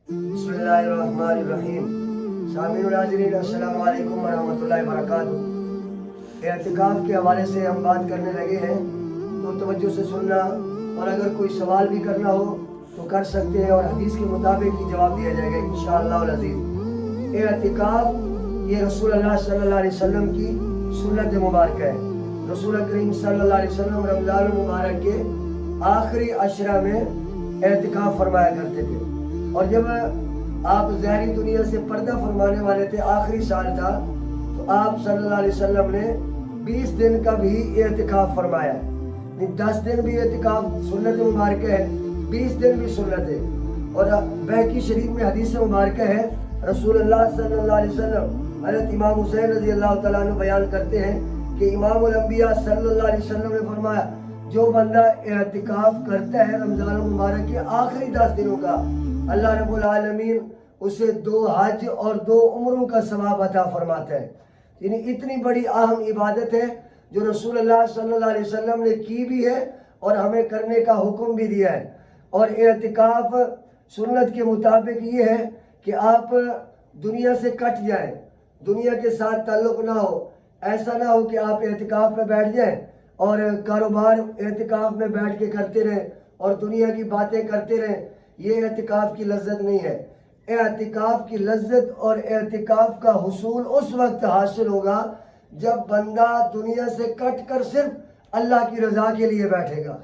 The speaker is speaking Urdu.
بسم اللہ الرحمن الرحیم۔ سامعین و ناظرین السلام علیکم ورحمۃ اللہ وبرکاتہ۔ اعتکاف کے حوالے سے ہم بات کرنے لگے ہیں تو توجہ سے سننا، اور اگر کوئی سوال بھی کرنا ہو تو کر سکتے ہیں، اور حدیث کے مطابق ہی جواب دیا جائے گا انشاءاللہ العزیز۔ اعتکاف یہ رسول اللہ صلی اللہ علیہ وسلم کی سنت مبارکہ ہے۔ رسول کریم صلی اللہ علیہ وسلم رمضان المبارک کے آخری عشرہ میں اعتکاف فرمایا کرتے تھے، اور جب آپ ظاہری دنیا سے پردہ فرمانے والے تھے، آخری سال تھا، تو آپ صلی اللہ علیہ وسلم نے 20 دن کا بھی اعتکاف فرمایا ہے۔ 10 دن بھی اعتکاف سنت مبارکہ ہے، 20 دن بھی سنت ہے۔ اور بہقی شریف میں حدیث مبارکہ ہے، رسول اللہ صلی اللہ علیہ وسلم حضرت امام حسین رضی اللہ تعالیٰ عنہ بیان کرتے ہیں کہ امام الانبیاء صلی اللہ علیہ وسلم نے فرمایا، جو بندہ اعتکاف کرتا ہے رمضان المبارک کے آخری 10 دنوں کا، اللہ رب العالمین اسے 2 حج اور 2 عمروں کا ثواب عطا فرماتا ہے۔ یعنی اتنی بڑی اہم عبادت ہے جو رسول اللہ صلی اللہ علیہ وسلم نے کی بھی ہے اور ہمیں کرنے کا حکم بھی دیا ہے۔ اور اعتکاف سنت کے مطابق یہ ہے کہ آپ دنیا سے کٹ جائیں، دنیا کے ساتھ تعلق نہ ہو۔ ایسا نہ ہو کہ آپ اعتکاف میں بیٹھ جائیں اور کاروبار اعتکاف میں بیٹھ کے کرتے رہیں اور دنیا کی باتیں کرتے رہیں، یہ اعتکاف کی لذت نہیں ہے۔ اعتکاف کی لذت اور اعتکاف کا حصول اس وقت حاصل ہوگا جب بندہ دنیا سے کٹ کر صرف اللہ کی رضا کے لیے بیٹھے گا۔